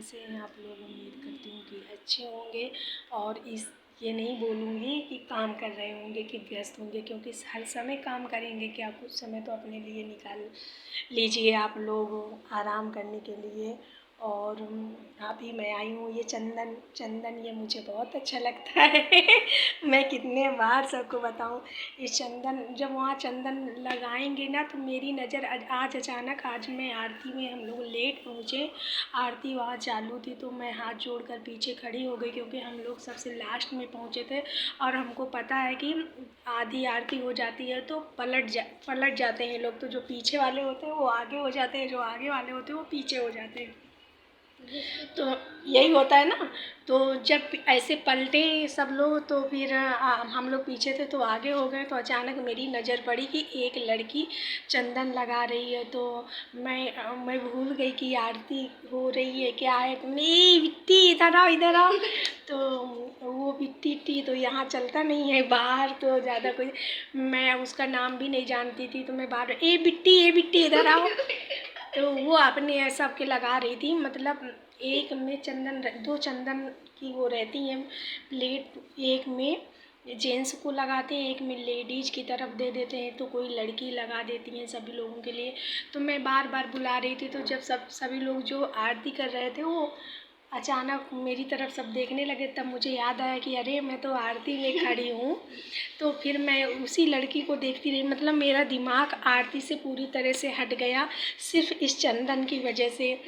कैसे हैं आप लोग। उम्मीद करती हूँ कि अच्छे होंगे और ये नहीं बोलूँगी कि काम कर रहे होंगे कि व्यस्त होंगे, क्योंकि हर समय काम करेंगे क्या, कुछ समय तो अपने लिए निकाल लीजिए आप लोग आराम करने के लिए। और अभी मैं आई हूँ, ये चंदन ये मुझे बहुत अच्छा लगता है मैं कितने बार सबको बताऊँ, इस चंदन जब वहाँ चंदन लगाएंगे ना तो मेरी नज़र आज अचानक, आज मैं आरती में, हम लोग लेट पहुँचे, आरती वहाँ चालू थी तो मैं हाथ जोड़कर पीछे खड़ी हो गई, क्योंकि हम लोग सबसे लास्ट में पहुँचे थे और हमको पता है कि आधी आरती हो जाती है तो पलट जाते हैं लोग, तो जो पीछे वाले होते हैं वो आगे हो जाते हैं, जो आगे वाले होते हैं वो पीछे हो जाते हैं, तो यही होता है ना। तो जब ऐसे पलटे सब लोग तो फिर हम लोग पीछे थे तो आगे हो गए, तो अचानक मेरी नज़र पड़ी कि एक लड़की चंदन लगा रही है, तो मैं भूल गई कि आरती हो रही है क्या है, नहीं बिट्टी इधर आओ तो वो बिट्टी तो यहाँ चलता नहीं है बाहर, तो ज़्यादा कोई, मैं उसका नाम भी नहीं जानती थी, तो मैं बाहर ए बिट्टी इधर आओ तो वो अपने सबके लगा रही थी, मतलब एक में दो चंदन की वो रहती हैं प्लेट, एक में जेंट्स को लगाते हैं, एक में लेडीज की तरफ दे देते हैं, तो कोई लड़की लगा देती हैं सभी लोगों के लिए। तो मैं बार बार बुला रही थी, तो जब सभी लोग जो आरती कर रहे थे वो अचानक मेरी तरफ सब देखने लगे, तब मुझे याद आया कि अरे मैं तो आरती में खड़ी हूँ। तो फिर मैं उसी लड़की को देखती रही, मतलब मेरा दिमाग आरती से पूरी तरह से हट गया सिर्फ इस चंदन की वजह से,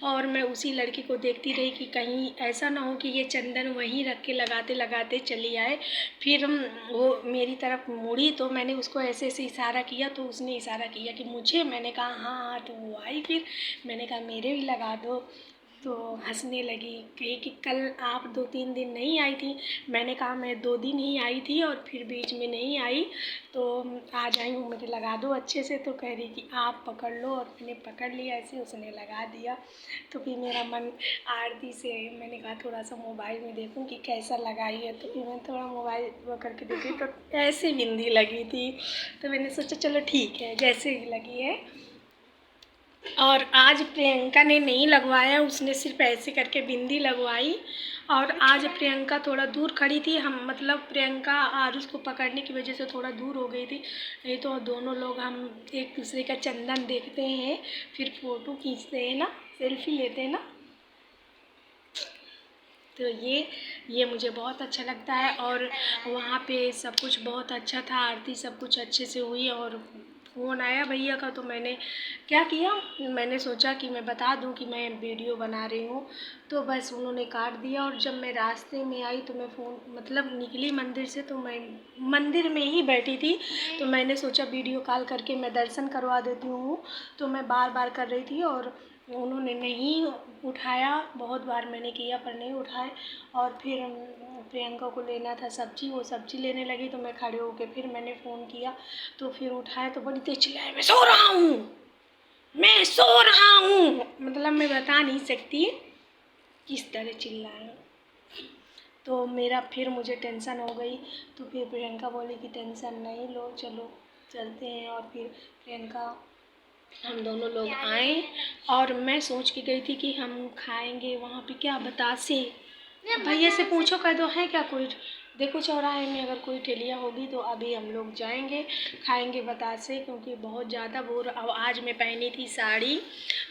और मैं उसी लड़की को देखती रही कि कहीं ऐसा ना हो कि ये चंदन वहीं रख के लगाते लगाते चली आए। फिर वो मेरी तरफ मुड़ी तो मैंने उसको ऐसे ऐसे इशारा किया, तो उसने इशारा किया कि मुझे, मैंने कहा हाँ, तो वो आई, फिर मैंने कहा मेरे भी लगा दो, तो हंसने लगी, कही कि कल आप 2-3 दिन नहीं आई थी, मैंने कहा मैं 2 दिन ही आई थी और फिर बीच में नहीं आई, तो आज आई हूँ, मुझे लगा दो अच्छे से, तो कह रही कि आप पकड़ लो, और मैंने पकड़ लिया ऐसे, उसने लगा दिया। तो फिर मेरा मन आरती से, मैंने कहा थोड़ा सा मोबाइल में देखूँ कि कैसा लगाई है, तो फिर मैं थोड़ा मोबाइल वो करके देखी तो ऐसे बिंदी लगी थी, तो मैंने सोचा चलो ठीक है जैसे ही लगी है। और आज प्रियंका ने नहीं लगवाया, उसने सिर्फ ऐसे करके बिंदी लगवाई, और आज प्रियंका थोड़ा दूर खड़ी थी, हम मतलब प्रियंका आरुष को पकड़ने की वजह से थोड़ा दूर हो गई थी, नहीं तो दोनों लोग हम एक दूसरे का चंदन देखते हैं, फिर फ़ोटो खींचते हैं ना, सेल्फी लेते हैं ना, तो ये मुझे बहुत अच्छा लगता है। और वहाँ पे सब कुछ बहुत अच्छा था, आरती सब कुछ अच्छे से हुई, और फ़ोन आया भैया का, तो मैंने क्या किया, मैंने सोचा कि मैं बता दूं कि मैं वीडियो बना रही हूँ, तो बस उन्होंने काट दिया। और जब मैं रास्ते में आई तो मैं फ़ोन मतलब निकली मंदिर से, तो मैं मंदिर में ही बैठी थी, तो मैंने सोचा वीडियो कॉल करके मैं दर्शन करवा देती हूँ, तो मैं बार बार कर रही थी और उन्होंने नहीं उठाया, बहुत बार मैंने किया पर नहीं उठाए। और फिर प्रियंका को लेना था सब्जी, वो सब्जी लेने लगी, तो मैं खड़े होके फिर मैंने फ़ोन किया, तो फिर उठाया तो बड़ी तेज चिल्लाए, मैं सो रहा हूँ, मतलब मैं बता नहीं सकती किस तरह चिल्लाए। तो मेरा फिर मुझे टेंशन हो गई, तो फिर प्रियंका बोली कि टेंशन नहीं लो, चलो चलते हैं। और फिर प्रियंका, हम दोनों लोग आए, और मैं सोच के गई थी कि हम खाएंगे वहाँ पे क्या बतासे, भैया से पूछो कह दो है क्या कोई, देखो चौराहे में अगर कोई ठेलिया होगी तो अभी हम लोग जाएंगे खाएंगे बतासे, क्योंकि बहुत ज़्यादा बोर। अब आज मैं पहनी थी साड़ी,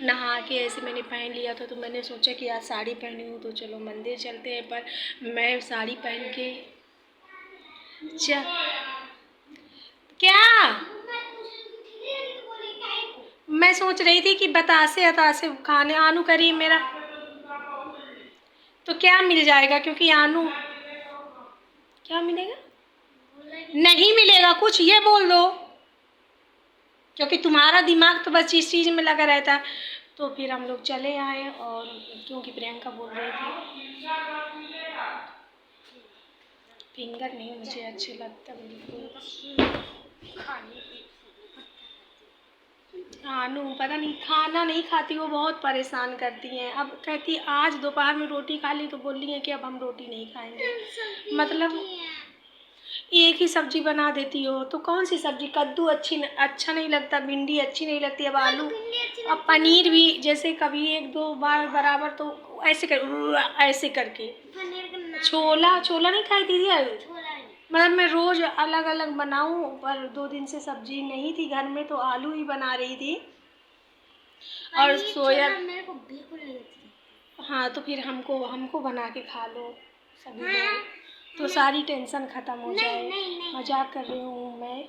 नहा के ऐसे मैंने पहन लिया था, तो मैंने सोचा कि आज साड़ी पहनी हूँ तो चलो मंदिर चलते हैं, पर मैं साड़ी पहन के क्या, मैं सोच रही थी कि बतासे अतासे खाने आनू करी मेरा, तो क्या मिल जाएगा, क्योंकि आनू क्या मिलेगा, नहीं मिलेगा कुछ, ये बोल दो, क्योंकि तुम्हारा दिमाग तो बस इस चीज़ में लगा रहता है। तो फिर हम लोग चले आए, और क्योंकि प्रियंका बोल रही थी, फिंगर नहीं मुझे अच्छे लगता बिल्कुल, आनू पता नहीं खाना नहीं खाती, वो बहुत परेशान करती हैं। अब कहती आज दोपहर में रोटी खा ली, तो बोल रही है कि अब हम रोटी नहीं खाएंगे, मतलब एक ही सब्जी बना देती हो। तो कौन सी सब्जी? कद्दू अच्छा नहीं लगता, भिंडी अच्छी नहीं लगती, अब आलू, अब पनीर भी जैसे कभी एक दो बार बराबर, तो ऐसे करके। छोला छोला नहीं खाई दीदी? मतलब मैं रोज अलग अलग बनाऊं, पर 2 दिन से सब्जी नहीं थी घर में, तो आलू ही बना रही थी और सोया। मेरे को बिल्कुल नहीं अच्छी। हाँ, तो फिर हमको बना के खा लो सभी लोग, तो सारी टेंशन ख़त्म हो जाए। मजाक कर रही हूँ मैं।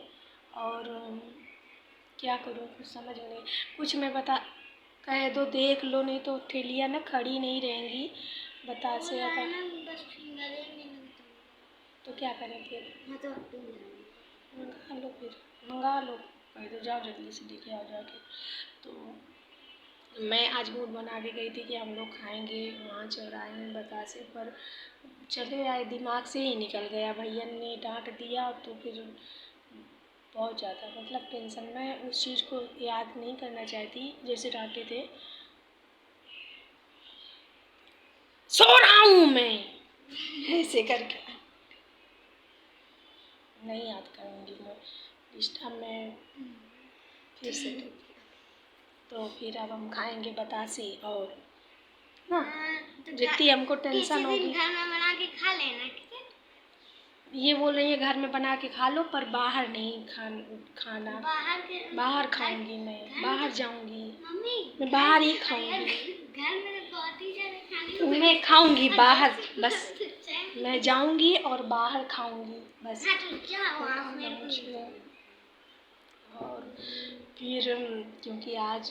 और क्या करूँ, कुछ समझ में नहीं। कुछ मैं बता कह दो, देख लो, नहीं तो ठेलियाँ ना खड़ी नहीं रहेंगी बतासे। तो क्या करें फिर? मंगा लो, फिर मंगा लो, कह दो जाओ जल्दी से लेके आओ जाके। तो मैं आज मूड बना के गई थी कि हम लोग खाएंगे वहाँ चौराहे में बतासे, पर चले आए, दिमाग से ही निकल गया। भैया ने डांट दिया तो फिर बहुत ज़्यादा मतलब टेंशन। मैं उस चीज़ को याद नहीं करना चाहती जैसे डांटे थे। सो रहा हूँ मैं ऐसे करके, नहीं याद करूँगी मैं डिस्टर्ब में फिर से। तो फिर अब हम खाएंगे बतासे, और ना जितनी हमको टेंशन होगी। घर में बना के खा लेना, ठीक है? ये बोल रही है घर में बना के खा लो, पर बाहर नहीं खाना। बाहर खाऊंगी मैं, बाहर जाऊंगी मैं, बाहर ही खाऊंगी। घर में बहुत ही ज़्यादा खाने मैं खाऊंगी बाहर, बस मैं जाऊंगी और बाहर खाऊंगी बस। और फिर क्योंकि आज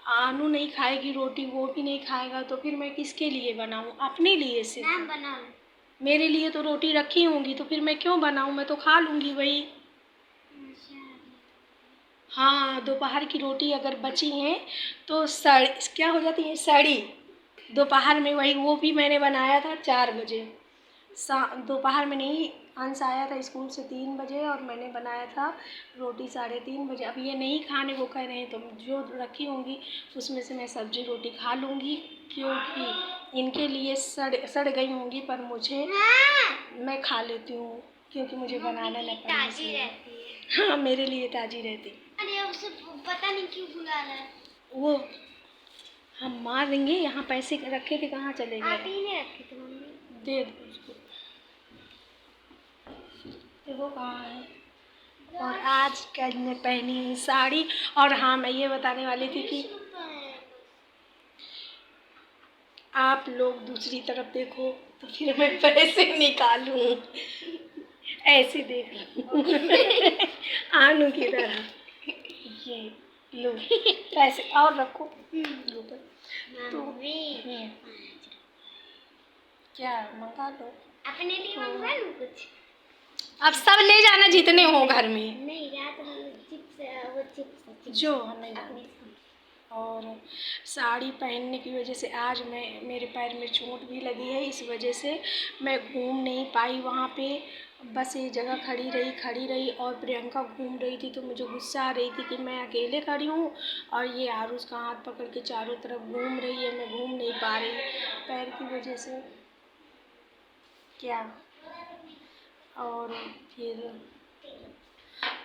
आनू नहीं खाएगी रोटी, वो भी नहीं खाएगा, तो फिर मैं किसके लिए बनाऊं? अपने लिए सिर्फ। मेरे लिए तो रोटी रखी होंगी, तो फिर मैं क्यों बनाऊं? मैं तो खा लूँगी वही। हाँ, दोपहर की रोटी अगर बची हैं तो क्या हो जाती है? सड़ी। दोपहर में वही, वो भी मैंने बनाया था 4 बजे। दोपहर में नहीं, अंश आया था स्कूल से 3 बजे और मैंने बनाया था रोटी 3:30 बजे। अब ये नहीं खाने को कह रहे हैं, तो जो रखी होंगी उसमें से मैं सब्जी रोटी खा लूँगी, क्योंकि इनके लिए सड़ गई होंगी, पर मुझे मैं खा लेती हूँ क्योंकि मुझे बनाना न पड़े इसलिए। हाँ, मेरे लिए ताज़ी रहती। अरे उसे पता नहीं क्यों बुला रहा है वो। हम मार देंगे। यहाँ पैसे रखे थे, कहाँ चले गए? आप ही ने रखे थे मम्मी। दे दो उसको, देखो कहाँ है। और आज कल मैं पहनी हुई साड़ी। और हाँ, मैं ये बताने वाली थी कि आप लोग दूसरी तरफ देखो तो फिर मैं पैसे निकालूं, ऐसे देख आनू की तरह। ये लो पैसे और रखो। लो तो क्या मंगा लो अपने लिए मंगवा लूं कुछ? अब सब ले जाना जितने हो घर में। नहीं, रात में चिप्स जो हमें जाने। और साड़ी पहनने की वजह से आज मेरे पैर में चोट भी लगी है, इस वजह से मैं घूम नहीं पाई वहाँ पे। बस एक जगह खड़ी रही और प्रियंका घूम रही थी, तो मुझे गुस्सा आ रही थी कि मैं अकेले खड़ी हूँ और ये आरुष का हाथ पकड़ के चारों तरफ घूम रही है, मैं घूम नहीं पा रही पैर की वजह से। क्या और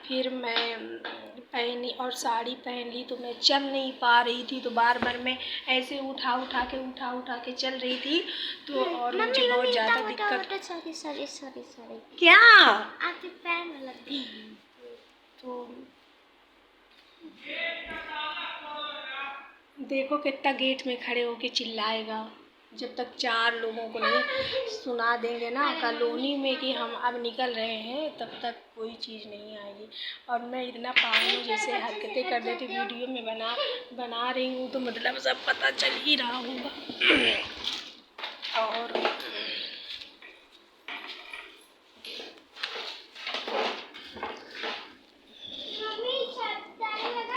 फिर मैं पहनी और साड़ी पहन ली, तो मैं चल नहीं पा रही थी, तो बार बार मैं ऐसे उठा उठा के चल रही थी, तो और मुझे बहुत ज़्यादा दिक्कत। सॉरी क्या आपके पैर में लग गई? तो देखो कितना गेट में खड़े होके चिल्लाएगा। जब तक 4 लोगों को नहीं सुना देंगे ना कॉलोनी में कि हम अब निकल रहे हैं, तब तक कोई चीज़ नहीं आएगी। और मैं इतना पागल जैसे हरकतें कर देती वीडियो में बना रही हूँ, तो मतलब सब पता चल ही रहा होगा। और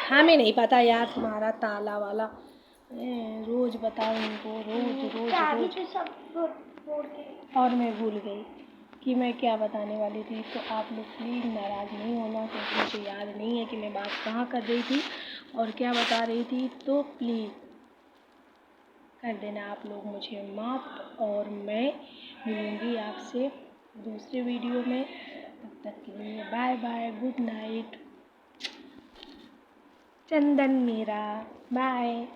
हमें नहीं पता यार तुम्हारा ताला वाला, रोज बताओ इनको, रोज। और मैं भूल गई कि मैं क्या बताने वाली थी। तो आप लोग प्लीज़ नाराज़ नहीं होना, क्योंकि मुझे याद नहीं है कि मैं बात कहाँ कर रही थी और क्या बता रही थी। तो प्लीज़ कर देना आप लोग मुझे माफ़, और मैं मिलूँगी आपसे दूसरे वीडियो में। तब तक के लिए बाय बाय, गुड नाइट। चंदन मेरा बाय।